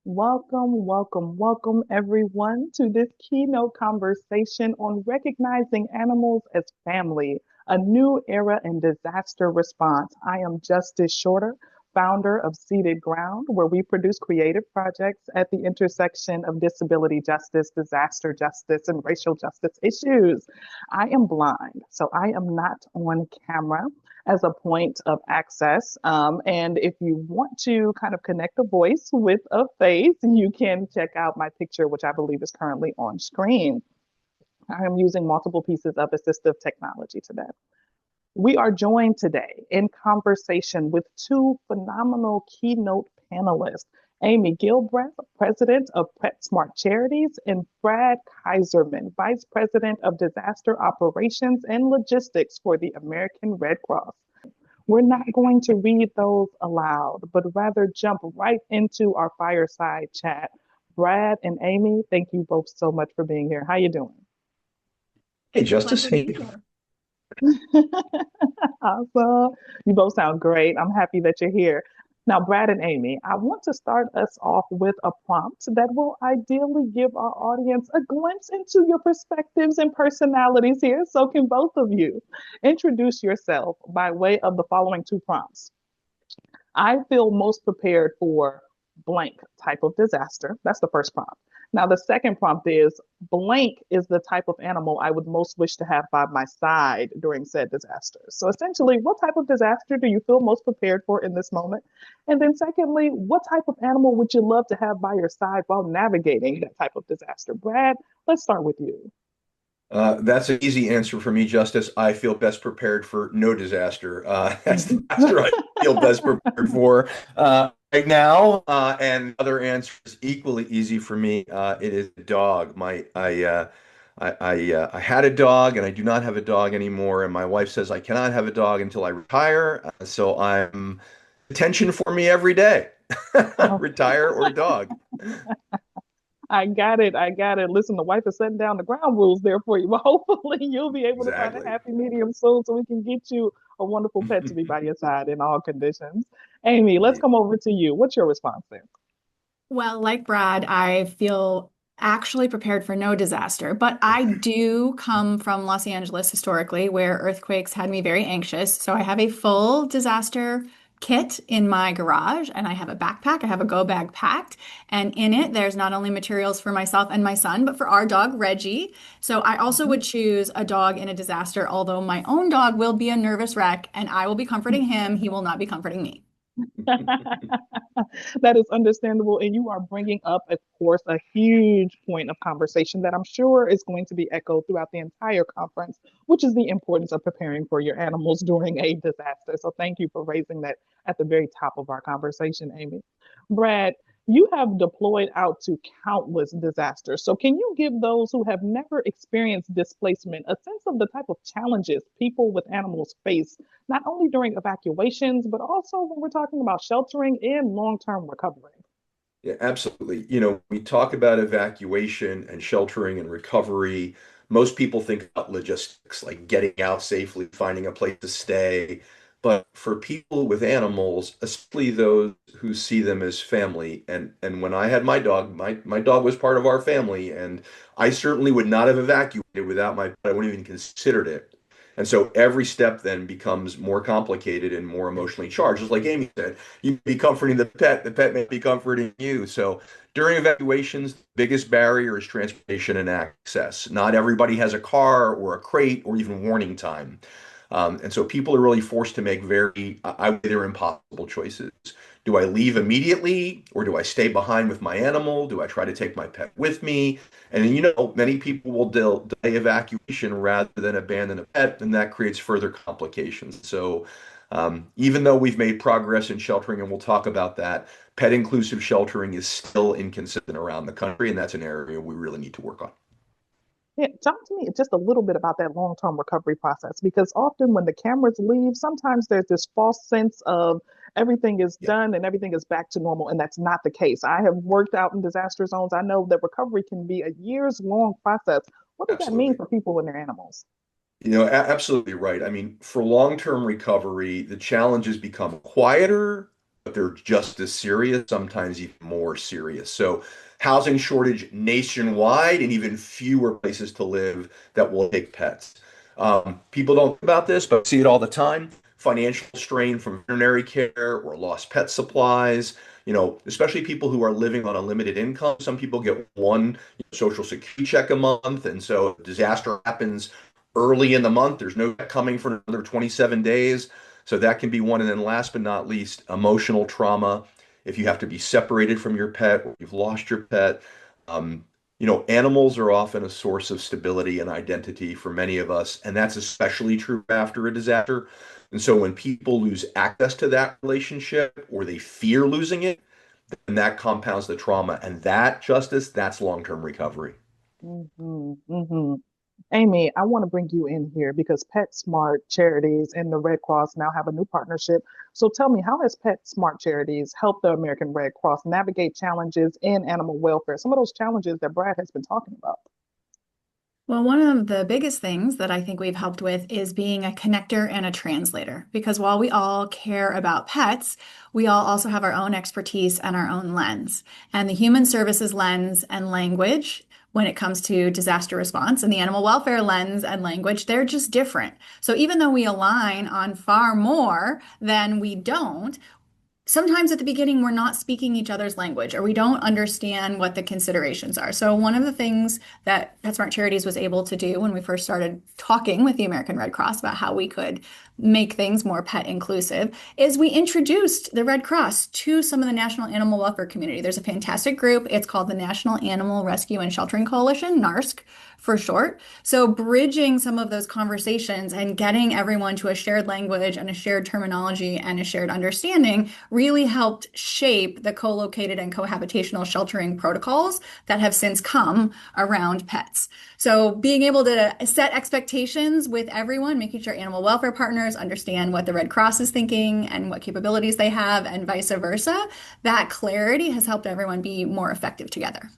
Welcome, welcome, welcome, everyone, to this keynote conversation on recognizing animals as family, a new era in disaster response. I am Justice Shorter, founder of SeededGround, where we produce creative projects at the intersection of disability justice, disaster justice, and racial justice issues. I am blind, so I am not on camera as a point of access. And if you want to kind of connect a voice with a face, you can check out my picture, which I believe is currently on screen. I am using multiple pieces of assistive technology today. We are joined today in conversation with two phenomenal keynote panelists, Aimee Gilbreath, President of PetSmart Charities, and Brad Kieserman, Vice President of Disaster Operations and Logistics for the American Red Cross. We're not going to read those aloud, but rather jump right into our fireside chat. Brad and Aimee, thank you both so much for being here. How you doing? Hey, Justice. Hey. Awesome. You both sound great. I'm happy that you're here. Now, Brad and Aimee, I want to start us off with a prompt that will ideally give our audience a glimpse into your perspectives and personalities here. So, can both of you introduce yourself by way of the following two prompts? I feel most prepared for blank type of disaster. That's the first prompt. Now, the second prompt is blank is the type of animal I would most wish to have by my side during said disaster. So, essentially, what type of disaster do you feel most prepared for in this moment? And then, secondly, what type of animal would you love to have by your side while navigating that type of disaster? Brad, let's start with you. That's an easy answer for me, Justice. I feel best prepared for no disaster. That's the answer I feel best prepared for right now. And other answer is equally easy for me. It is a dog. I had a dog, and I do not have a dog anymore. And my wife says I cannot have a dog until I retire. So I'm attention for me every day. Oh. Retire or dog. I got it. I got it. Listen, the wife is setting down the ground rules there for you, but hopefully you'll be able to find a Exactly. happy medium soon so we can get you a wonderful pet to be by your side in all conditions. Aimee, let's Indeed. come over to you. What's your response there? Well, like Brad, I feel actually prepared for no disaster, but I do come from Los Angeles historically, where earthquakes had me very anxious. So I have a full disaster kit in my garage, and I have a backpack. I have a go bag packed, and in it, there's not only materials for myself and my son, but for our dog, Reggie. So I also would choose a dog in a disaster, although my own dog will be a nervous wreck, and I will be comforting him. He will not be comforting me. That is understandable. And you are bringing up, of course, a huge point of conversation that I'm sure is going to be echoed throughout the entire conference, which is the importance of preparing for your animals during a disaster. So thank you for raising that at the very top of our conversation, Aimee. Brad, you have deployed out to countless disasters. So, can you give those who have never experienced displacement a sense of the type of challenges people with animals face, not only during evacuations, but also when we're talking about sheltering and long term recovery? Yeah, absolutely. We talk about evacuation and sheltering and recovery. Most people think about logistics, like getting out safely, finding a place to stay. But for people with animals, especially those who see them as family, and when I had my dog, my dog was part of our family, and I certainly would not have evacuated without my pet. I wouldn't even considered it. And so every step then becomes more complicated and more emotionally charged. Just like Aimee said, you may be comforting the pet may be comforting you. So during evacuations, the biggest barrier is transportation and access. Not everybody has a car or a crate or even warning time. And so people are really forced to make I would say they're impossible choices. Do I leave immediately or do I stay behind with my animal? Do I try to take my pet with me? And many people will delay evacuation rather than abandon a pet, and that creates further complications. So, even though we've made progress in sheltering, and we'll talk about that, pet inclusive sheltering is still inconsistent around the country, and that's an area we really need to work on. Yeah, talk to me just a little bit about that long-term recovery process because often when the cameras leave, sometimes there's this false sense of everything is Yeah, done and everything is back to normal, and that's not the case. I have worked out in disaster zones. I know that recovery can be a years long process. What does that mean absolutely. for people and their animals? Absolutely right. I mean, for long-term recovery, the challenges become quieter, but they're just as serious, sometimes even more serious. So housing shortage nationwide and even fewer places to live that will take pets. People don't think about this, but I see it all the time. Financial strain from veterinary care or lost pet supplies, especially people who are living on a limited income. Some people get one social security check a month. And so if disaster happens early in the month, there's no check coming for another 27 days. So that can be one. And then last but not least, emotional trauma. If you have to be separated from your pet or you've lost your pet, um, animals are often a source of stability and identity for many of us, and that's especially true after a disaster. And so when people lose access to that relationship or they fear losing it, then that compounds the trauma. And that, Justice, that's long-term recovery. Hmm. Aimee, I want to bring you in here because PetSmart Charities and the Red Cross now have a new partnership. So tell me, how has PetSmart Charities helped the American Red Cross navigate challenges in animal welfare? Some of those challenges that Brad has been talking about. Well, one of the biggest things that I think we've helped with is being a connector and a translator. Because while we all care about pets, we all also have our own expertise and our own lens. And the human services lens and language, when it comes to disaster response, and the animal welfare lens and language, they're just different. So even though we align on far more than we don't, sometimes at the beginning we're not speaking each other's language or we don't understand what the considerations are. So one of the things that PetSmart Charities was able to do when we first started talking with the American Red Cross about how we could make things more pet inclusive is we introduced the Red Cross to some of the national animal welfare community. There's a fantastic group. It's called the National Animal Rescue and Sheltering Coalition, NARSC for short. So bridging some of those conversations and getting everyone to a shared language and a shared terminology and a shared understanding really helped shape the co-located and cohabitational sheltering protocols that have since come around pets. So being able to set expectations with everyone, making sure animal welfare partners understand what the Red Cross is thinking and what capabilities they have and vice versa, that clarity has helped everyone be more effective together.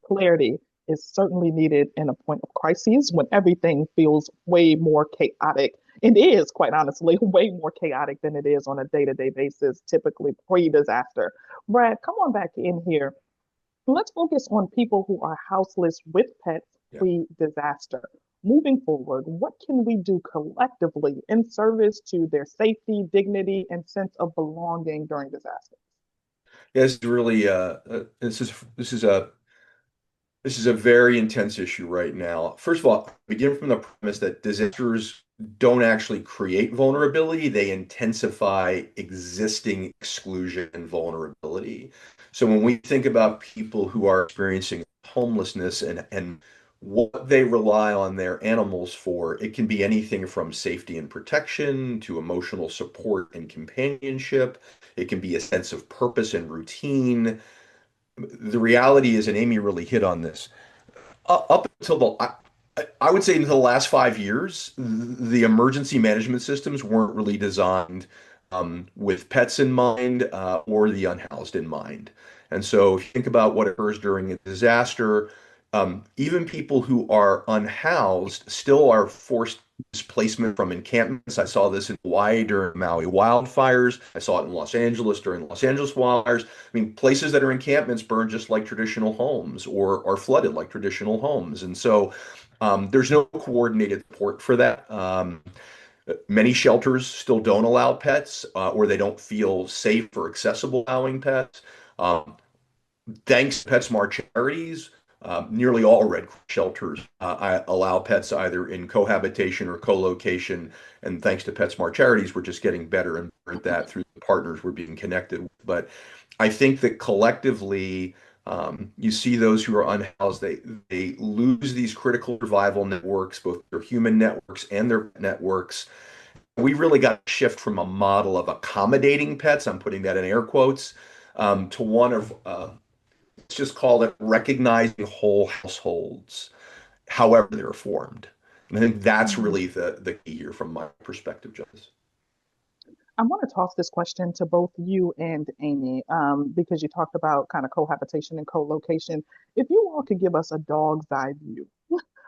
Clarity is certainly needed in a point of crises when everything feels way more chaotic. It is, quite honestly, way more chaotic than it is on a day-to-day basis, typically pre-disaster. Brad, come on back in here. Let's focus on people who are houseless with pets Yeah. pre-disaster. Moving forward, what can we do collectively in service to their safety, dignity, and sense of belonging during disaster? Yeah, this is really this is a very intense issue right now. First of all, begin from the premise that disasters don't actually create vulnerability, they intensify existing exclusion and vulnerability. So when we think about people who are experiencing homelessness and what they rely on their animals for, it can be anything from safety and protection to emotional support and companionship. It can be a sense of purpose and routine. The reality is, and Aimee really hit on this, up until I would say until the last 5 years, the emergency management systems weren't really designed with pets in mind or the unhoused in mind. And so if you think about what occurs during a disaster, even people who are unhoused still are forced displacement from encampments. I saw this in Hawaii during Maui wildfires. I saw it in Los Angeles during Los Angeles wildfires. I mean, places that are encampments burn just like traditional homes or are flooded like traditional homes. And so there's no coordinated support for that. Many shelters still don't allow pets or they don't feel safe or accessible allowing pets. Um, Thanks to PetSmart Charities, nearly all Red Cross shelters allow pets either in cohabitation or co-location. And thanks to PetSmart Charities, we're just getting better and better at that through the partners we're being connected with. But I think that collectively, you see those who are unhoused, they lose these critical survival networks, both their human networks and their networks. We really got to shift from a model of accommodating pets, I'm putting that in air quotes, to one of let's just call it recognizing whole households, however they're formed. And I think that's Mm. really the key here from my perspective, Justice. I want to toss this question to both you and Aimee, because you talked about kind of cohabitation and co-location. If you all could give us a dog's eye view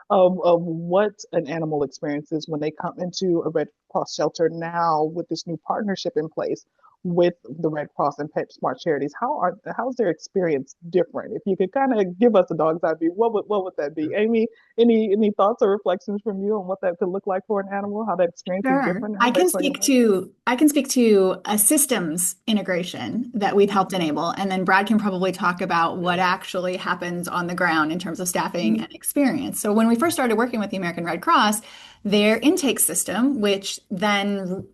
of what an animal experiences when they come into a Red Cross shelter now with this new partnership in place, with the Red Cross and PetSmart Charities. How's their experience different? If you could kind of give us a dog's eye view, what would that be? Aimee, any thoughts or reflections from you on what that could look like for an animal? How that experience is Sure. different? How they play a role? I can speak to a systems integration that we've helped enable, and then Brad can probably talk about what actually happens on the ground in terms of staffing Mhm. and experience. So when we first started working with the American Red Cross, their intake system, which then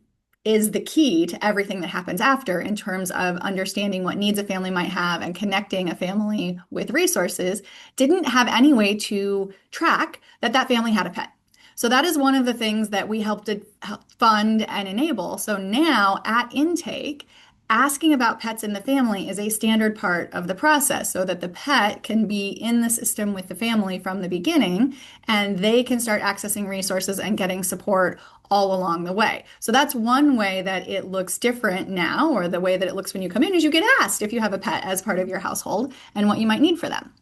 is the key to everything that happens after in terms of understanding what needs a family might have and connecting a family with resources, didn't have any way to track that that family had a pet. So that is one of the things that we helped to help fund and enable. So now at intake, asking about pets in the family is a standard part of the process so that the pet can be in the system with the family from the beginning and they can start accessing resources and getting support all along the way. So that's one way that it looks different now, or the way that it looks when you come in is you get asked if you have a pet as part of your household and what you might need for them.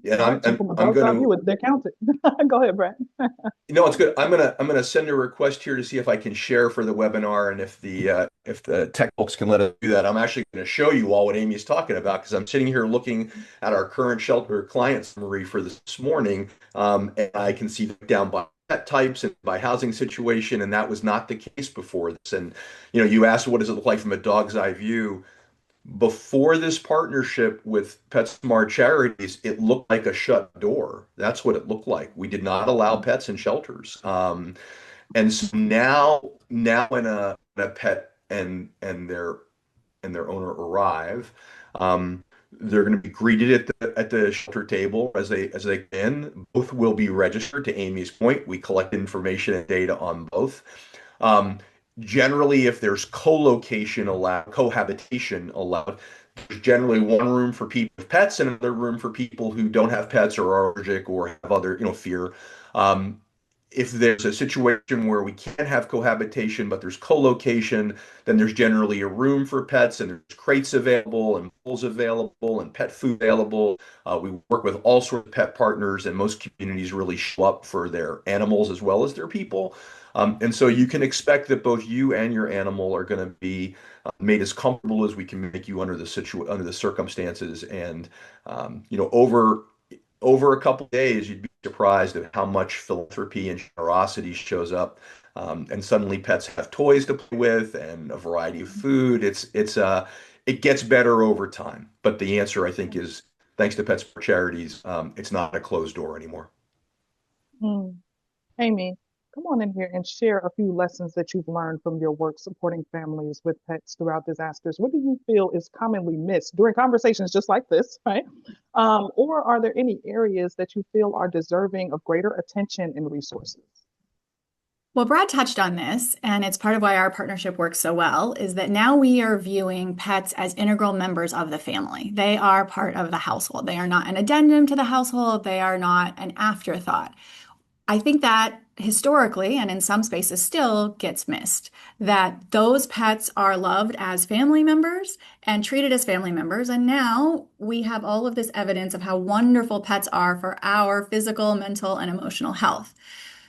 Yeah, Right. So from a I'm dog's going eye view, to. they're counted. Go ahead, Brad. No, it's good. I'm gonna send a request here to see if I can share for the webinar, and if the tech folks can let us do that. I'm actually going to show you all what Amy's talking about because I'm sitting here looking at our current shelter client summary for this morning, and I can see down by pet types and by housing situation, and that was not the case before this. And you asked what does it look like from a dog's eye view. Before this partnership with PetSmart Charities, it looked like a shut door. That's what it looked like. We did not allow pets in shelters. And so now when a pet and their owner arrive, they're going to be greeted at the shelter table as they come in. Both will be registered. To Amy's point, we collect information and data on both. Um, Generally, if there's co-location allowed, cohabitation allowed, there's generally one room for people with pets and another room for people who don't have pets or are allergic or have other, fear. Um, if there's a situation where we can't have cohabitation, but there's co-location, then there's generally a room for pets and there's crates available and bowls available and pet food available. We work with all sorts of pet partners, and most communities really show up for their animals as well as their people. And so you can expect that both you and your animal are going to be made as comfortable as we can make you under the circumstances. And over a couple of days, you'd be surprised at how much philanthropy and generosity shows up. And suddenly pets have toys to play with and a variety of food. It gets better over time. But the answer, I think, is thanks to PetSmart Charities, it's not a closed door anymore. Mm. Aimee, come on in here and share a few lessons that you've learned from your work supporting families with pets throughout disasters. What do you feel is commonly missed during conversations just like this, right? Or are there any areas that you feel are deserving of greater attention and resources? Well, Brad touched on this, and it's part of why our partnership works so well, is that now we are viewing pets as integral members of the family. They are part of the household. They are not an addendum to the household. They are not an afterthought. I think that historically, and in some spaces still, gets missed, that those pets are loved as family members and treated as family members. And now we have all of this evidence of how wonderful pets are for our physical, mental, and emotional health.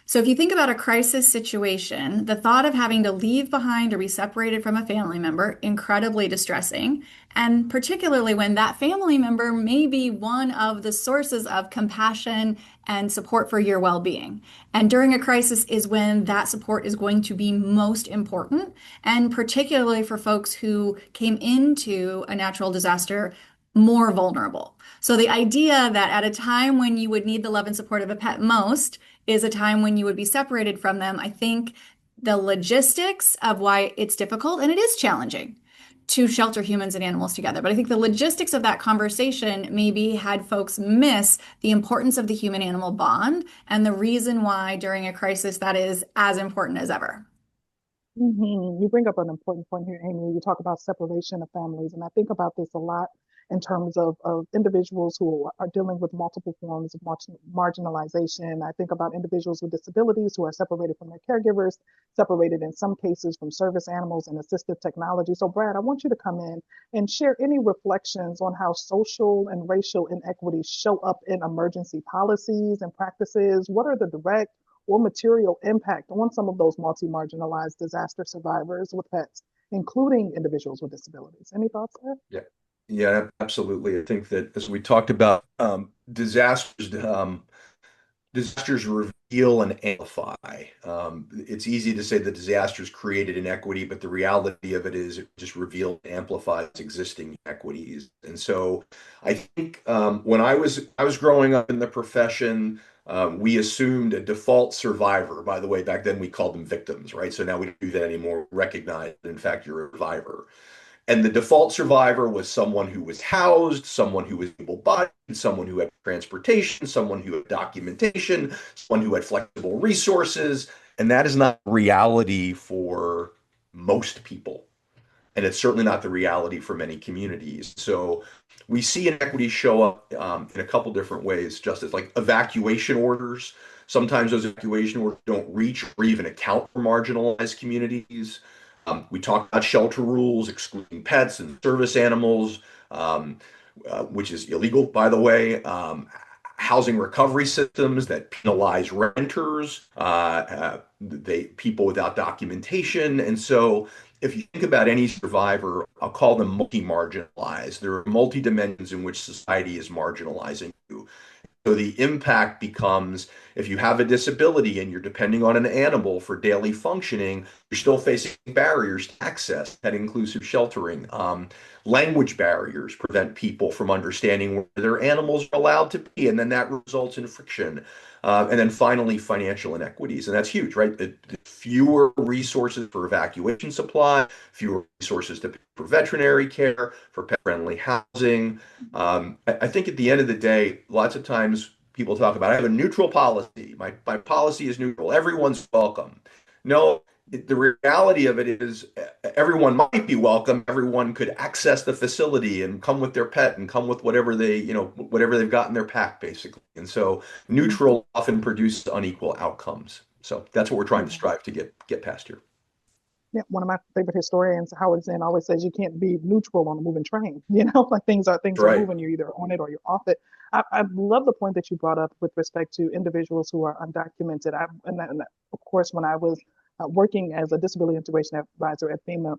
So if you think about a crisis situation, the thought of having to leave behind or be separated from a family member, incredibly distressing. And particularly when that family member may be one of the sources of compassion and support for your well-being. And during a crisis is when that support is going to be most important, and particularly for folks who came into a natural disaster more vulnerable. So the idea that at a time when you would need the love and support of a pet most is a time when you would be separated from them. I think the logistics of why it's difficult, and it is challenging to shelter humans and animals together. But I think the logistics of that conversation maybe had folks miss the importance of the human animal bond and the reason why during a crisis that is as important as ever. You bring up an important point here, Aimee. You talk about separation of families, and I think about this a lot in terms of individuals who are dealing with multiple forms of marginalization. I think about individuals with disabilities who are separated from their caregivers, separated in some cases from service animals and assistive technology. So, Brad, I want you to come in and share any reflections on how social and racial inequities show up in emergency policies and practices. What are the direct or material impact on some of those multi-marginalized disaster survivors with pets? including individuals with disabilities. Any thoughts there? Yeah. Yeah, absolutely. I think that as we talked about, disasters reveal and amplify. It's easy to say that disasters created inequity, but the reality of it is it just reveals and amplifies existing inequities. And so I think when I was growing up in the profession, we assumed a default survivor. By the way, back then we called them victims, right? So now we don't do that anymore. Recognize that in fact you're a survivor. And the default survivor was someone who was housed, someone who was able-bodied, someone who had transportation, someone who had documentation, someone who had flexible resources. And that is not reality for most people. And it's certainly not the reality for many communities. So we see inequities show up in a couple different ways, just as like evacuation orders. Sometimes those evacuation orders don't reach or even account for marginalized communities. We talk about shelter rules, excluding pets and service animals, which is illegal, by the way. Housing recovery systems that penalize renters, people without documentation. And so if you think about any survivor, I'll call them multi-marginalized. There are multi-dimensions in which society is marginalizing you. So the impact becomes if you have a disability and you're depending on an animal for daily functioning, you're still facing barriers to access, that inclusive sheltering. Language barriers prevent people from understanding where their animals are allowed to be, and then that results in friction. And then finally, financial inequities. And that's huge, right? Fewer resources for evacuation supply, fewer resources for veterinary care, for pet-friendly housing. I think at the end of the day, lots of times people talk about, I have a neutral policy. My policy is neutral. Everyone's welcome. No, the reality of it is everyone might be welcome. Everyone could access the facility and come with their pet and come with whatever whatever they've got in their pack, basically. And so neutral often produces unequal outcomes. So that's what we're trying to strive to get past here. Yeah, one of my favorite historians, Howard Zinn, always says you can't be neutral on a moving train. Like things are Right. moving, you're either on it or you're off it. I love the point that you brought up with respect to individuals who are undocumented. And of course, when I was working as a disability integration advisor at FEMA,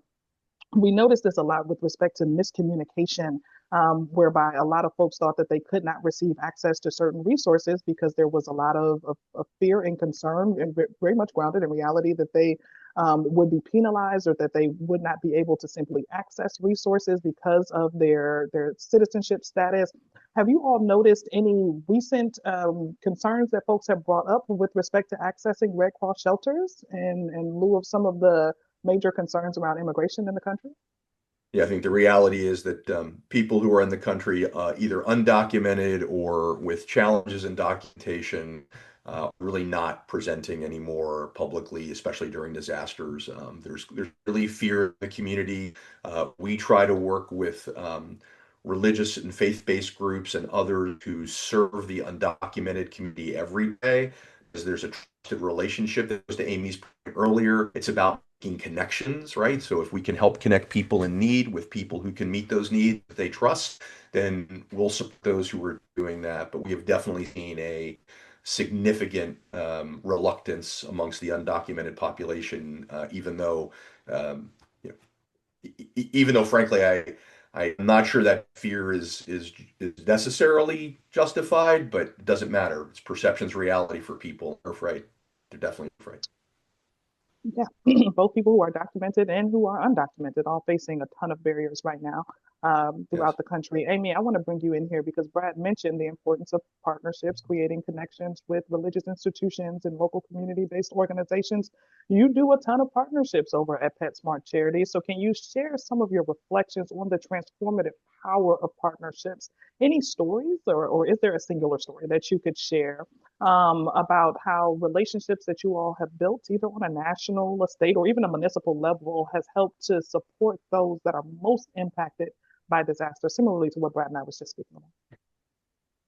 we noticed this a lot with respect to miscommunication, whereby a lot of folks thought that they could not receive access to certain resources because there was a lot of fear and concern, and very much grounded in reality that they would be penalized or that they would not be able to simply access resources because of their citizenship status. Have you all noticed any recent concerns that folks have brought up with respect to accessing Red Cross shelters in lieu of some of the major concerns around immigration in the country? Yeah, I think the reality is that people who are in the country, either undocumented or with challenges in documentation, really not presenting anymore publicly, especially during disasters. There's really fear in the community. We try to work with religious and faith-based groups and others who serve the undocumented community every day, because there's a trusted relationship that goes to Aimee's point earlier. It's about making connections, right? So if we can help connect people in need with people who can meet those needs that they trust, then we'll support those who are doing that. But we have definitely seen a significant reluctance amongst the undocumented population, even though, you know, even though, frankly, I'm not sure that fear is necessarily justified, but it doesn't matter. It's perception's reality for people. They're afraid. They're definitely afraid. Yeah, both people who are documented and who are undocumented, all facing a ton of barriers right now Yes. throughout the country. Aimee, I want to bring you in here because Brad mentioned the importance of partnerships, creating connections with religious institutions and local community-based organizations. You do a ton of partnerships over at PetSmart Charities. So can you share some of your reflections on the transformative power of partnerships? Any stories, or is there a singular story that you could share about how relationships that you all have built, either on a national, a state, or even a municipal level, has helped to support those that are most impacted by disaster, similarly to what Brad and I was just speaking about?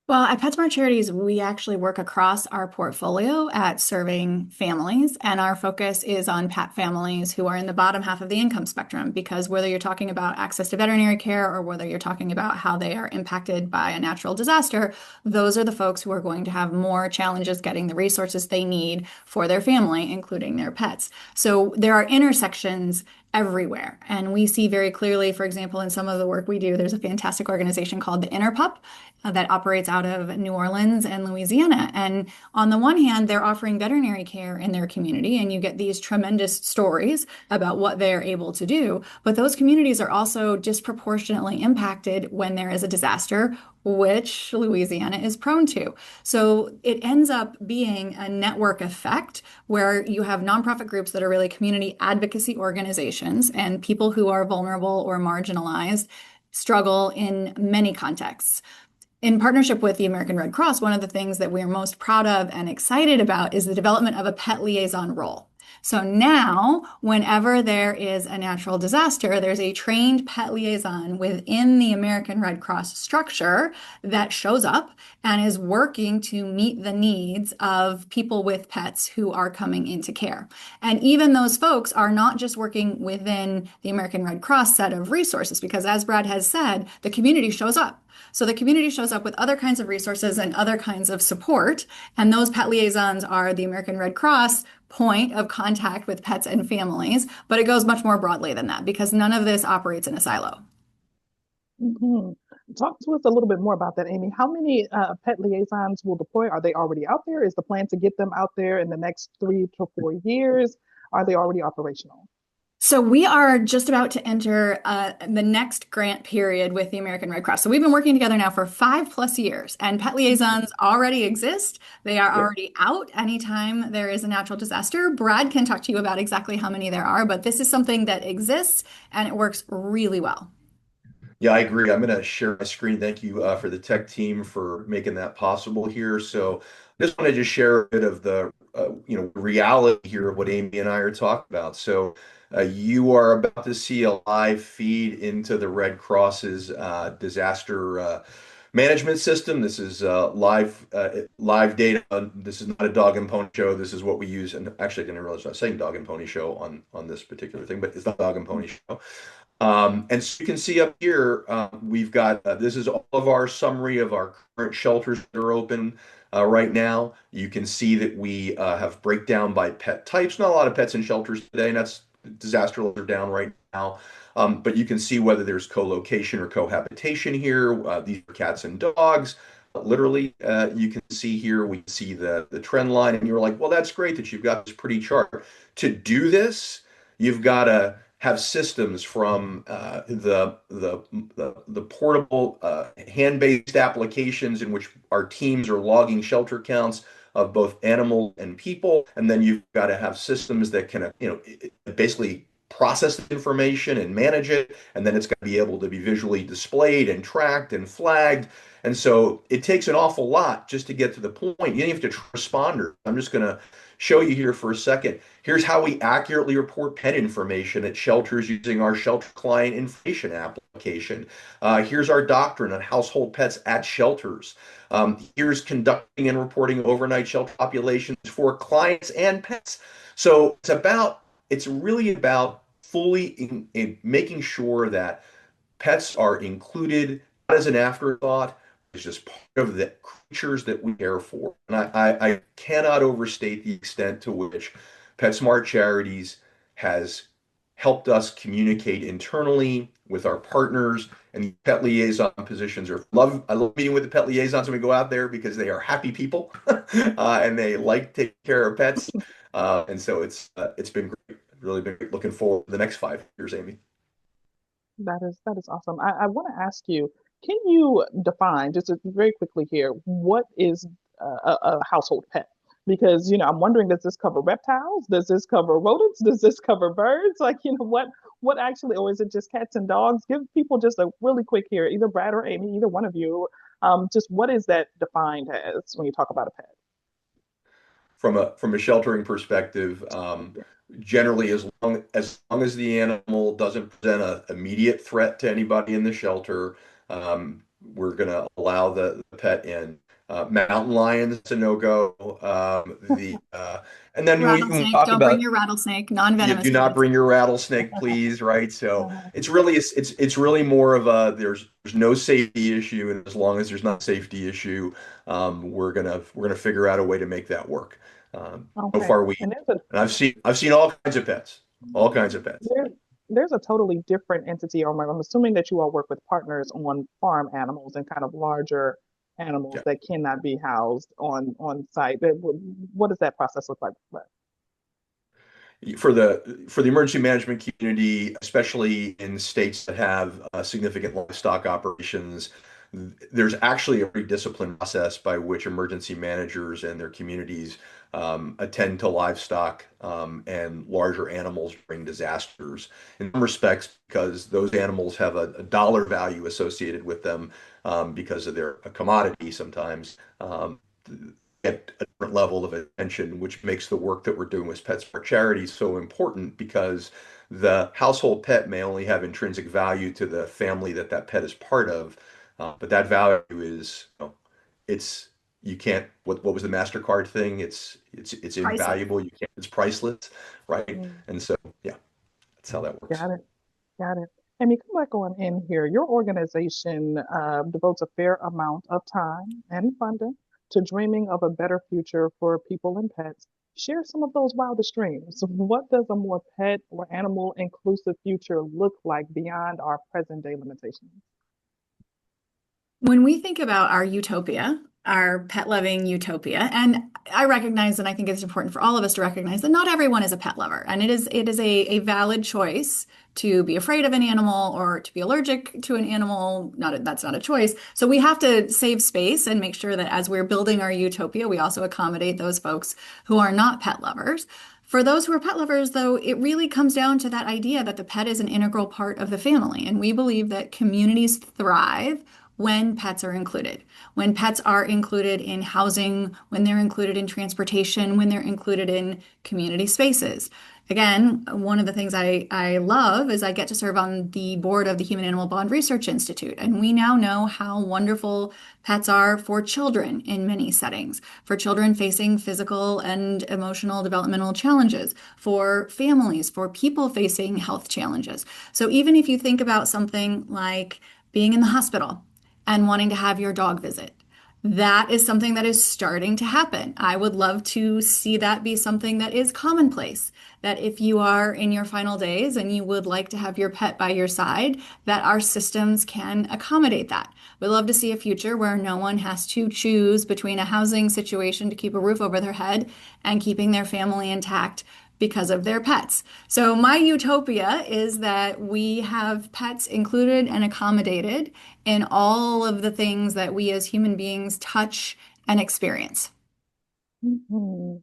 Well, at PetSmart Charities, we actually work across our portfolio at serving families, and our focus is on pet families who are in the bottom half of the income spectrum. Because whether you're talking about access to veterinary care or whether you're talking about how they are impacted by a natural disaster, those are the folks who are going to have more challenges getting the resources they need for their family, including their pets. So there are intersections everywhere. And we see very clearly, for example, in some of the work we do, there's a fantastic organization called the Interpup that operates out of New Orleans and Louisiana. And on the one hand, they're offering veterinary care in their community, and you get these tremendous stories about what they're able to do. But those communities are also disproportionately impacted when there is a disaster, which Louisiana is prone to. So it ends up being a network effect where you have nonprofit groups that are really community advocacy organizations, and people who are vulnerable or marginalized struggle in many contexts. In partnership with the American Red Cross, one of the things that we're most proud of and excited about is the development of a pet liaison role. So now, whenever there is a natural disaster, there's a trained pet liaison within the American Red Cross structure that shows up and is working to meet the needs of people with pets who are coming into care. And even those folks are not just working within the American Red Cross set of resources, because as Brad has said, the community shows up. So the community shows up with other kinds of resources and other kinds of support. And those pet liaisons are the American Red Cross point of contact with pets and families. But it goes much more broadly than that because none of this operates in a silo. Mhm. Talk to us a little bit more about that, Aimee. How many pet liaisons will deploy? Are they already out there? Is the plan to get them out there in the next 3 to 4 years? Are they already operational? So we are just about to enter the next grant period with the American Red Cross. So we've been working together now for 5+ years, and pet liaisons already exist. They are Yep. already out anytime there is a natural disaster. Brad can talk to you about exactly how many there are, but this is something that exists and it works really well. Yeah, I agree. I'm going to share my screen. Thank you for the tech team for making that possible here. So, just want to just share a bit of the reality here of what Aimee and I are talking about. So, you are about to see a live feed into the Red Cross's disaster management system. This is live data. This is not a dog and pony show. This is what we use. And actually, I didn't realize I was saying dog and pony show on this particular thing, but it's not dog and pony show. And so you can see up here, we've got this is all of our summary of our current shelters that are open right now. You can see that we have breakdown by pet types. Not a lot of pets in shelters today, and that's disaster levels are down right now. But you can see whether there's co-location or cohabitation here. These are cats and dogs. Literally, you can see here, we see the trend line, and you're like, well, that's great that you've got this pretty chart. To do this, you've got to have systems from the portable hand-based applications in which our teams are logging shelter counts of both animals and people, and then you've got to have systems that can basically process the information and manage it, and then it's got to be able to be visually displayed and tracked and flagged. And so it takes an awful lot just to get to the point. You don't have to responder. I'm just going to show you here for a second. Here's how we accurately report pet information at shelters using our shelter client information application. Here's our doctrine on household pets at shelters. Here's conducting and reporting overnight shelter populations for clients and pets. So it's really about fully in making sure that pets are included not as an afterthought. It's just part of the creatures that we care for. And I cannot overstate the extent to which PetSmart Charities has helped us communicate internally with our partners, and the pet liaison positions I love meeting with the pet liaisons when we go out there because they are happy people and they like taking care of pets. And so it's been great. Really been looking forward to the next 5 years, Aimee. That is awesome. I want to ask you, can you define just very quickly here, what is a household pet? Because I'm wondering, does this cover reptiles? Does this cover rodents? Does this cover birds? Like, what actually, or is it just cats and dogs? Give people just a really quick here, either Brad or Aimee, either one of you, just what is that defined as when you talk about a pet? From a sheltering perspective, generally as long as the animal doesn't present an immediate threat to anybody in the shelter, we're going to allow the pet in. Mountain lions, it's a no-go. And then when we Rattlesnake, talk don't bring about your rattlesnake, you non-venomous, do not please. bring your rattlesnake, please, right? So it's really more of there's no safety issue, and as long as there's not a safety issue, we're gonna figure out a way to make that work. So Okay. far And and I've seen all kinds of pets, all kinds of pets. there's a totally different entity, or I'm assuming that you all work with partners on farm animals and kind of larger animals Yeah. that cannot be housed on site. What does that process look like? For the emergency management community, especially in states that have significant livestock operations, there's actually a very disciplined process by which emergency managers and their communities attend to livestock and larger animals during disasters. In some respects, because those animals have a dollar value associated with them because of their a commodity sometimes. Get a different level of attention, which makes the work that we're doing with PetSmart Charities so important because the household pet may only have intrinsic value to the family that that pet is part of, but that value is, it's you can't. What was the MasterCard thing? It's Priceless. invaluable. You can't. It's priceless, right? Mm, And so, yeah, that's how that works. got it. Got it. Amy, come back on in here. Your organization devotes a fair amount of time and funding to dreaming of a better future for people and pets. Share some of those wildest dreams. What does a more pet or animal inclusive future look like beyond our present day limitations? When we think about our utopia, our pet loving utopia, and I recognize, and I think it's important for all of us to recognize that not everyone is a pet lover, and it is a valid choice to be afraid of an animal or to be allergic to an animal. That's not a choice. So we have to save space and make sure that as we're building our utopia, we also accommodate those folks who are not pet lovers. For those who are pet lovers, though, it really comes down to that idea that the pet is an integral part of the family. And we believe that communities thrive when pets are included. When pets are included in housing, when they're included in transportation, when they're included in community spaces. Again, one of the things I love is I get to serve on the board of the Human Animal Bond Research Institute. And we now know how wonderful pets are for children in many settings, for children facing physical and emotional developmental challenges, for families, for people facing health challenges. So even if you think about something like being in the hospital, and wanting to have your dog visit. That is something that is starting to happen. I would love to see that be something that is commonplace. That if you are in your final days and you would like to have your pet by your side, that our systems can accommodate that. We'd love to see a future where no one has to choose between a housing situation to keep a roof over their head and keeping their family intact because of their pets. So my utopia is that we have pets included and accommodated in all of the things that we as human beings touch and experience. Mhm.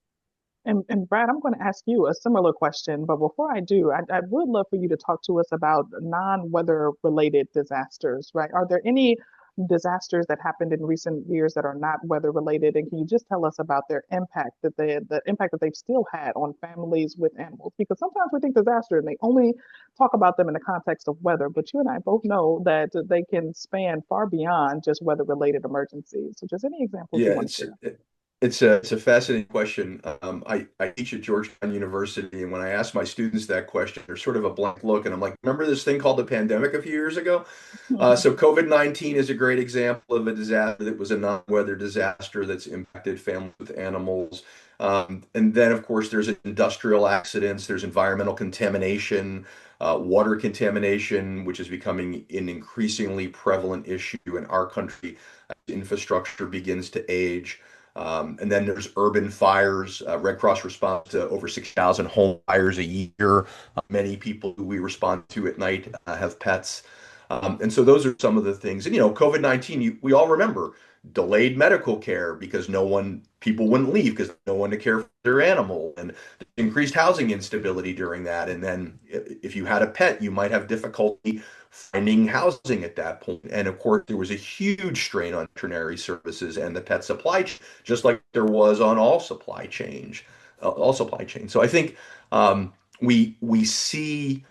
And Brad, I'm going to ask you a similar question, but before I do, I would love for you to talk to us about non-weather related disasters, right? Are there any disasters that happened in recent years that are not weather related? And can you just tell us about their impact the impact that they've still had on families with animals? Because sometimes we think disaster and they only talk about them in the context of weather, but you and I both know that they can span far beyond just weather related emergencies. So just any examples Yeah, you want to it's share. it's a fascinating question. I teach at Georgetown University, and when I ask my students that question, there's sort of a blank look, and I'm like, remember this thing called the pandemic a few years ago? So COVID-19 is a great example of a disaster that was a non-weather disaster that's impacted families with animals. And then, of course, there's industrial accidents, there's environmental contamination, water contamination, which is becoming an increasingly prevalent issue in our country as infrastructure begins to age. And then there's urban fires. Red Cross responds to over 6,000 home fires a year. Many people who we respond to at night have pets. And so those are some of the things. And, COVID-19, we all remember delayed medical care because people wouldn't leave because no one to care for their animal, and increased housing instability during that. And then if you had a pet, you might have difficulty finding housing at that point. And of course, there was a huge strain on veterinary services and the pet supply chain, just like there was on all supply chain. So I think we see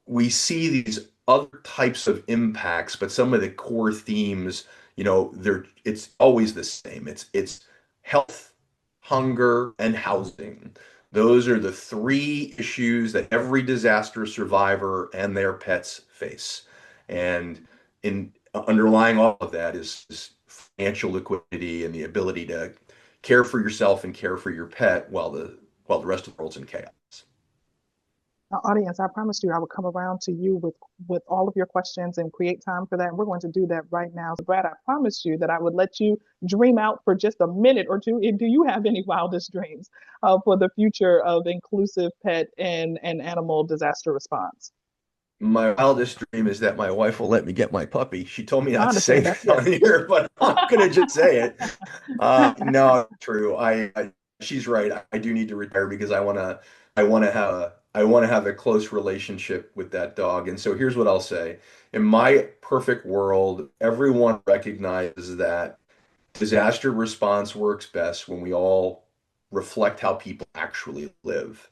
these other types of impacts, but some of the core themes, it's always the same. It's health, hunger, and housing. Those are the three issues that every disaster survivor and their pets face. And in underlying all of that is financial liquidity and the ability to care for yourself and care for your pet while the rest of the world's in chaos. Now, audience, I promised you I would come around to you with all of your questions and create time for that. And we're going to do that right now. So, Brad, I promised you that I would let you dream out for just a minute or two. And do you have any wildest dreams for the future of inclusive pet and animal disaster response? My wildest dream is that my wife will let me get my puppy. She told me I not to say understand that. that Yes. on here, but I'm gonna just say it. No, true. She's right. I do need to retire because I wanna have a close relationship with that dog. And so here's what I'll say. In my perfect world, everyone recognizes that disaster response works best when we all reflect how people actually live.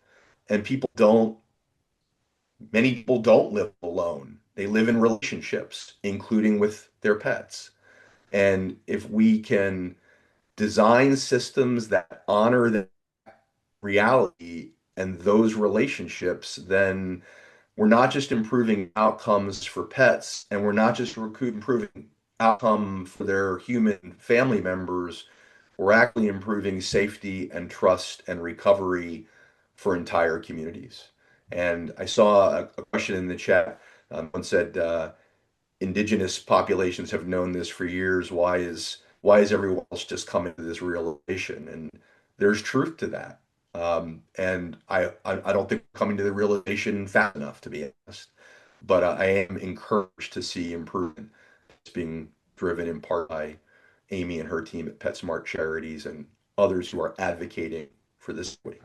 And many people don't live alone. They live in relationships, including with their pets. And if we can design systems that honor the reality and those relationships, then we're not just improving outcomes for pets, and we're not just improving outcome for their human family members. We're actually improving safety and trust and recovery for entire communities. And I saw a question in the chat. One said, indigenous populations have known this for years. Why is everyone else just coming to this realization? And there's truth to that. And I don't think we're coming to the realization fast enough, to be honest. But I am encouraged to see improvement. It's being driven in part by Aimee and her team at PetSmart Charities and others who are advocating for this equity.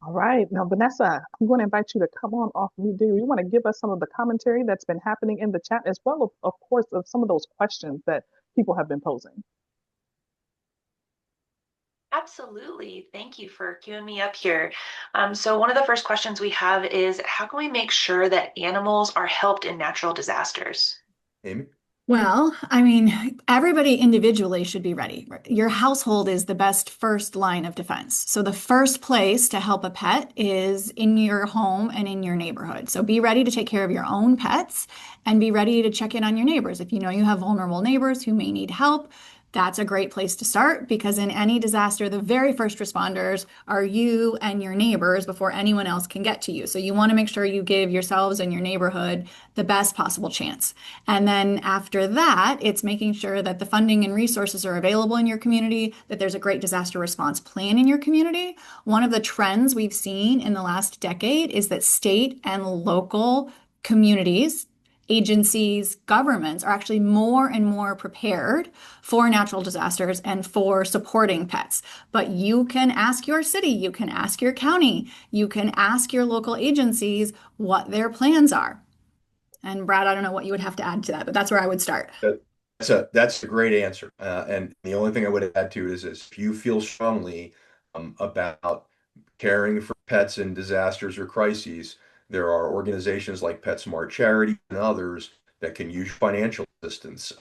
All right. Now, Vanessa, I'm going to invite you to come on off mute. Do you want to give us some of the commentary that's been happening in the chat, as well, of course, of some of those questions that people have been posing? Absolutely. Thank you for queuing me up here. So one of the first questions we have is, how can we make sure that animals are helped in natural disasters? Aimee? Well, I mean, everybody individually should be ready. Your household is the best first line of defense. So the first place to help a pet is in your home and in your neighborhood. So be ready to take care of your own pets and be ready to check in on your neighbors. If you know you have vulnerable neighbors who may need help, that's a great place to start, because in any disaster, the very first responders are you and your neighbors before anyone else can get to you. So you want to make sure you give yourselves and your neighborhood the best possible chance. And then after that, it's making sure that the funding and resources are available in your community, that there's a great disaster response plan in your community. One of the trends we've seen in the last decade is that state and local communities, agencies, governments are actually more and more prepared for natural disasters and for supporting pets. But you can ask your city, you can ask your county, you can ask your local agencies what their plans are. And Brad, I don't know what you would have to add to that, but that's where I would start. That's a great answer. And the only thing I would add to it is this: if you feel strongly about caring for pets in disasters or crises, there are organizations like PetSmart Charities and others that can use financial assistance.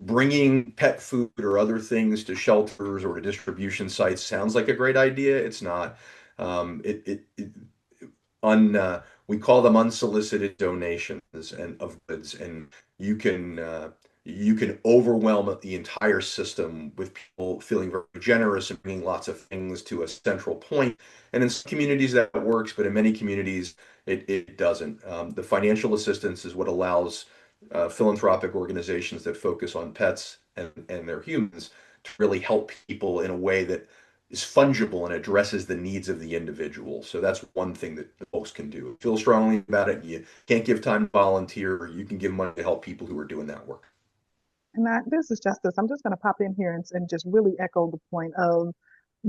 Bringing pet food or other things to shelters or to distribution sites sounds like a great idea. It's not. Um, it, it, it we call them unsolicited donations and of goods, and you can you can overwhelm the entire system with people feeling very generous and bringing lots of things to a central point. And in some communities that works, but in many communities it doesn't. The financial assistance is what allows philanthropic organizations that focus on pets and their humans to really help people in a way that is fungible and addresses the needs of the individual. So that's one thing that folks can do. Feel strongly about it. You can't give time to volunteer. You can give money to help people who are doing that work. And this is Justice. I'm just going to pop in here and just really echo the point of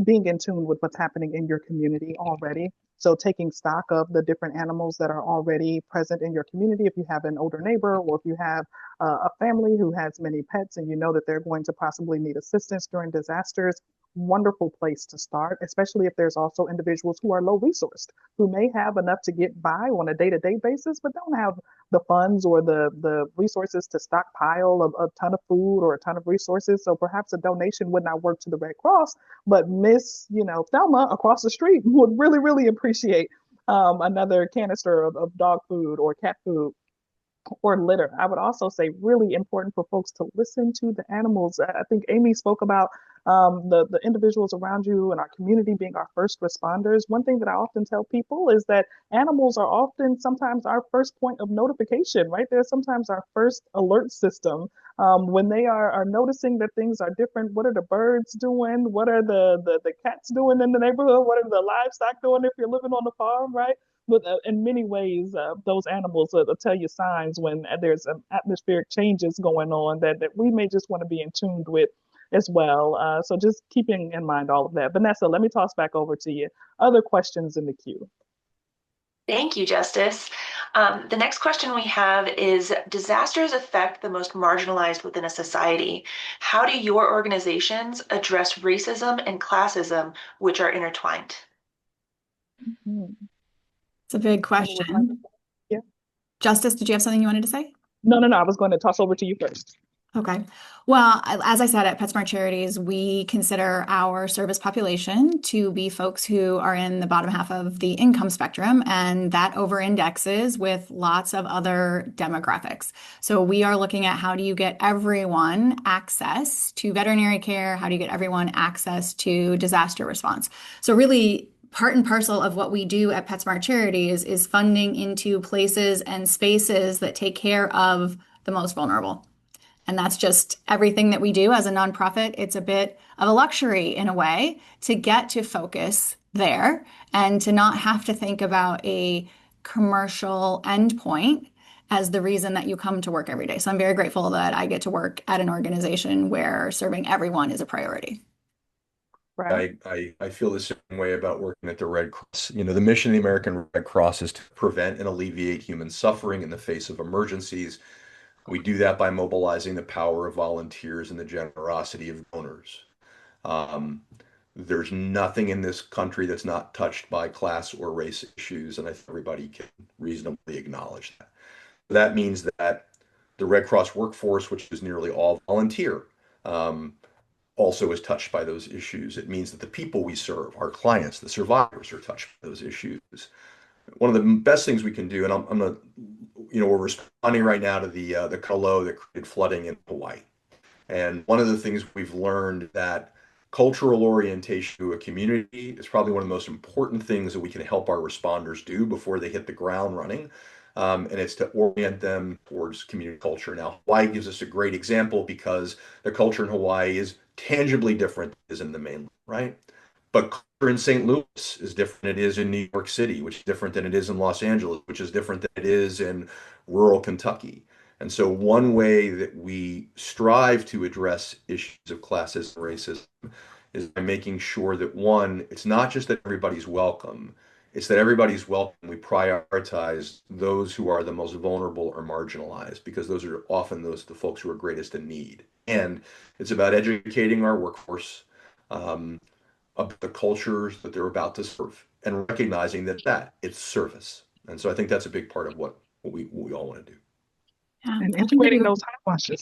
being in tune with what's happening in your community already. So taking stock of the different animals that are already present in your community. If you have an older neighbor, or if you have a family who has many pets and you know that they're going to possibly need assistance during disasters, wonderful place to start, especially if there's also individuals who are low resourced, who may have enough to get by on a day-to-day basis, but don't have the funds or the resources to stockpile a ton of food or a ton of resources. So perhaps a donation would not work to the Red Cross, but Miss, Thelma across the street would really, really appreciate another canister of dog food or cat food or litter. I would also say really important for folks to listen to the animals. I think Aimee spoke about the individuals around you and our community being our first responders, one thing that I often tell people is that animals are often sometimes our first point of notification, right? They're sometimes our first alert system. When they are noticing that things are different, what are the birds doing? What are the cats doing in the neighborhood? What are the livestock doing if you're living on the farm, right? But in many ways, those animals will tell you signs when there's atmospheric changes going on that we may just want to be in tune with as well. So just keeping in mind all of that. Vanessa, let me toss back over to you. Other questions in the queue? Thank you, Justice. The next question we have is, disasters affect the most marginalized within a society. How do your organizations address racism and classism, which are intertwined? It's a big question. Yeah. Justice, did you have something you wanted to say? No. I was going to toss over to you first. Okay. Well, as I said, at PetSmart Charities, we consider our service population to be folks who are in the bottom half of the income spectrum, and that over indexes with lots of other demographics. So we are looking at how do you get everyone access to veterinary care? How do you get everyone access to disaster response? So really, part and parcel of what we do at PetSmart Charities is funding into places and spaces that take care of the most vulnerable. And that's just everything that we do as a nonprofit. It's a bit of a luxury in a way to get to focus there and to not have to think about a commercial endpoint as the reason that you come to work every day. So I'm very grateful that I get to work at an organization where serving everyone is a priority. Right. I feel the same way about working at the Red Cross. You know, the mission of the American Red Cross is to prevent and alleviate human suffering in the face of emergencies. We do that by mobilizing the power of volunteers and the generosity of donors. Um, there's nothing in this country that's not touched by class or race issues, and I think everybody can reasonably acknowledge that. That means that the Red Cross workforce, which is nearly all volunteer, um, also is touched by those issues. It means that the people we serve, our clients, the survivors, are touched by those issues. One of the best things we can do, and I'm gonna, we're responding right now to the Kalo that created flooding in Hawaii. And one of the things we've learned that cultural orientation to a community is probably one of the most important things that we can help our responders do before they hit the ground running. And it's to orient them towards community culture. Now, Hawaii gives us a great example because the culture in Hawaii is tangibly different than it is in the mainland, right? But culture in St. Louis is different than it is in New York City, which is different than it is in Los Angeles, which is different than it is in rural Kentucky. And so one way that we strive to address issues of classism and racism is by making sure that, one, it's not just that everybody's welcome, it's that everybody's welcome. We prioritize those who are the most vulnerable or marginalized because those are often the folks who are greatest in need. And it's about educating our workforce about the cultures that they're about to serve and recognizing that it's service. And so I think that's a big part of what we all want to do. Yeah, And integrating those hot washes.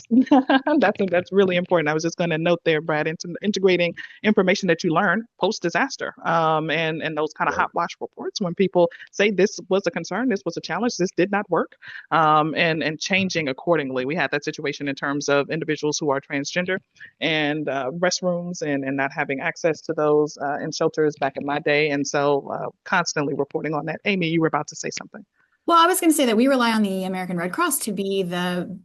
That's really important. I was just going to note there, Brad, into integrating information that you learn post disaster, and those kind of hot wash reports when people say this was a concern, this was a challenge, this did not work, and changing accordingly. We had that situation in terms of individuals who are transgender and restrooms and not having access to those in shelters back in my day, and so constantly reporting on that. Aimee, you were about to say something. Well, I was going to say that we rely on the American Red Cross to be the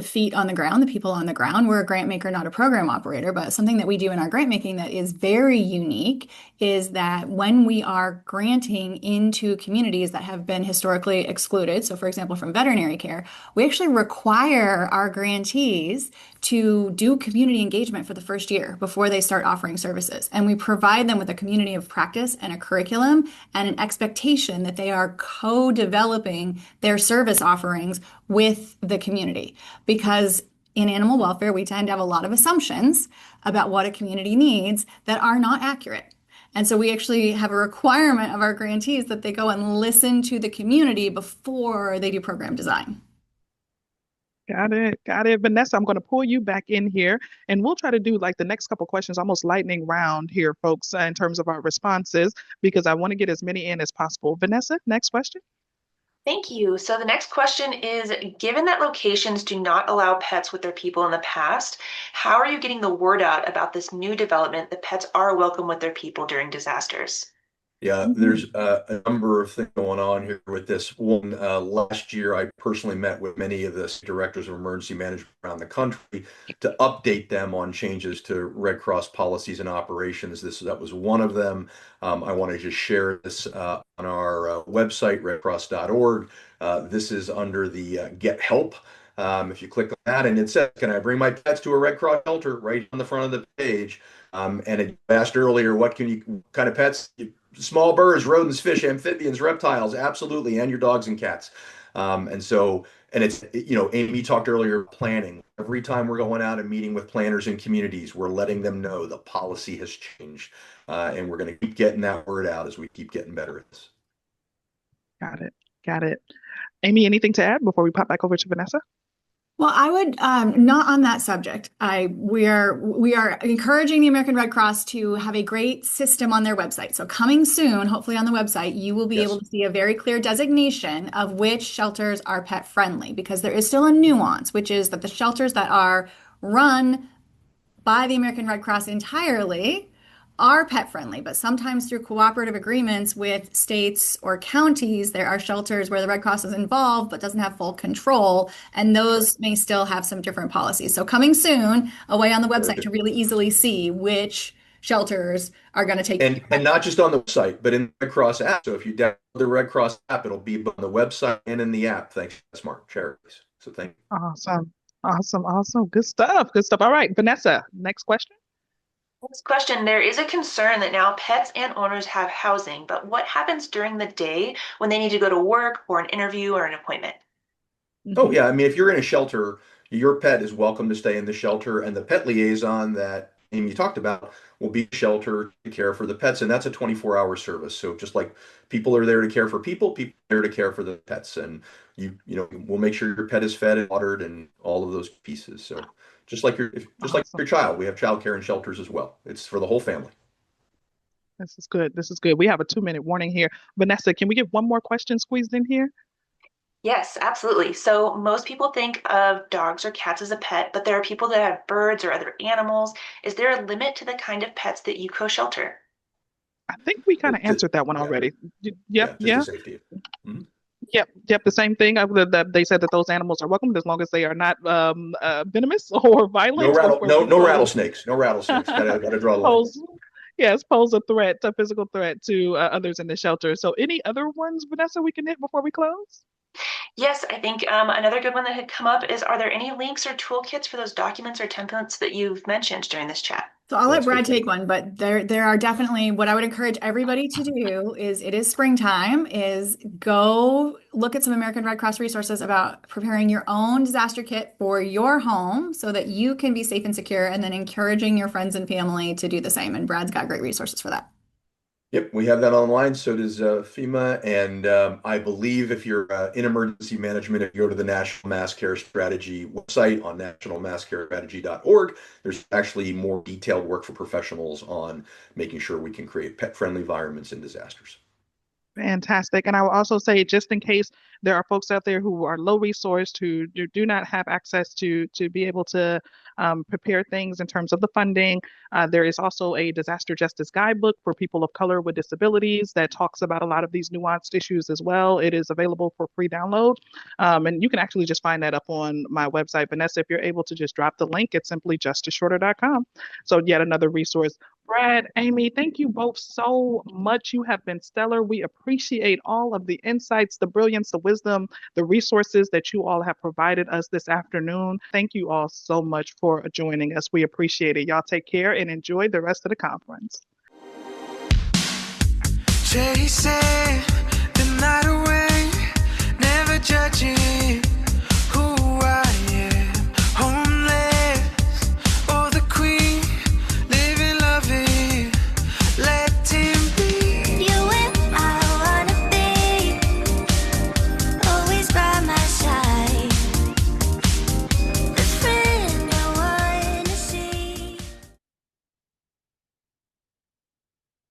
feet on the ground, the people on the ground. We're a grant maker, not a program operator, but something that we do in our grant making that is very unique is that when we are granting into communities that have been historically excluded, so for example, from veterinary care, we actually require our grantees to do community engagement for the first year before they start offering services. And we provide them with a community of practice and a curriculum and an expectation that they are co-developing their service offerings with the community. Because in animal welfare, we tend to have a lot of assumptions about what a community needs that are not accurate. And so we actually have a requirement of our grantees that they go and listen to the community before they do program design. Got it. Got it. Vanessa, I'm going to pull you back in here and we'll try to do like the next couple questions, almost lightning round here, folks, in terms of our responses, because I want to get as many in as possible. Vanessa, next question. Thank you. So the next question is, given that locations do not allow pets with their people in the past, how are you getting the word out about this new development that pets are welcome with their people during disasters? Yeah, Mhm. there's a number of things going on here with this one. Last year, I personally met with many of the directors of emergency management around the country to update them on changes to Red Cross policies and operations. That was one of them. I want to just share this on our website, redcross.org. This is under the Get Help. If you click on that, and it says, "Can I bring my pets to a Red Cross shelter?" right on the front of the page. And it asked earlier, what kind of pets? Small birds, rodents, fish, amphibians, reptiles, absolutely, and your dogs and cats. And so, and it's, Aimee talked earlier, planning. Every time we're going out and meeting with planners and communities, we're letting them know the policy has changed. And we're going to keep getting that word out as we keep getting better at this. Got it. Got it. Aimee, anything to add before we pop back over to Vanessa? Well, I would not on that subject. We are encouraging the American Red Cross to have a great system on their website. So coming soon, hopefully on the website, you will be able Yes. to see a very clear designation of which shelters are pet friendly, because there is still a nuance, which is that the shelters that are run by the American Red Cross entirely are pet friendly, but sometimes through cooperative agreements with states or counties, there are shelters where the Red Cross is involved but doesn't have full control, and That's right. those may still have some different policies. So coming soon, a way on the Very website to good. really easily see which shelters are going to take And not just on the website, but in the Red Cross app. So if you download the Red Cross app, it'll be on the website and in the app, thanks to PetSmart Charities. So thank you. Awesome. Awesome. Awesome. Good stuff. Good stuff. All right, Vanessa, next question. Next question, there is a concern that now pets and owners have housing, but what happens during the day when they need to go to work or an interview or an appointment? Oh, Hmm. yeah. I mean, if you're in a shelter, your pet is welcome to stay in the shelter, and the pet liaison that Aimee talked about will be shelter to care for the pets, and that's a 24-hour service. So just like people are there to care for people, people are there to care for the pets, and we'll make sure your pet is fed and watered and all of those pieces. So just like Awesome. your child, we have childcare and shelters as well. It's for the whole family. This is good. This is good. We have a 2-minute warning here. Vanessa, can we get one more question squeezed in here? Yes, absolutely. So most people think of dogs or cats as a pet, but there are people that have birds or other animals. Is there a limit to the kind of pets that you co-shelter? I think we kind of Just, answered that one yeah, already. Yep. yeah, just the Yeah. safety. Mhm. Yep. Yep. The same thing. That they said that those animals are welcome as long as they are not venomous or No violent, or rattle, where no we no pose rattlesnakes, no rattlesnakes. Gotta draw the line. pose yes, pose a threat, a physical threat to others in the shelter. So any other ones, Vanessa, we can hit before we close? Yes, I think another good one that had come up is, are there any links or toolkits for those documents or templates that you've mentioned during this chat? So I'll Well, let that's a Brad good point. take one, but there are definitely what I would encourage everybody to do is it is springtime, is go look at some American Red Cross resources about preparing your own disaster kit for your home so that you can be safe and secure, and then encouraging your friends and family to do the same. And Brad's got great resources for that. Yep, we have that online. So does FEMA, and I believe if you're in emergency management, if you go to the National Mass Care Strategy website on nationalmasscarestrategy.org, there's actually more detailed work for professionals on making sure we can create pet-friendly environments in disasters. Fantastic. And I will also say, just in case there are folks out there who are low resourced, who do not have access to be able to prepare things in terms of the funding, there is also a disaster justice guidebook for people of color with disabilities that talks about a lot of these nuanced issues as well. It is available for free download. And you can actually just find that up on my website. Vanessa, if you're able to just drop the link, it's simply justiceshorter.com. So yet another resource. Brad, Aimee, thank you both so much. You have been stellar. We appreciate all of the insights, the brilliance, the wisdom, the resources that you all have provided us this afternoon. Thank you all so much for joining us. We appreciate it. Y'all take care and enjoy the rest of the conference. Chasing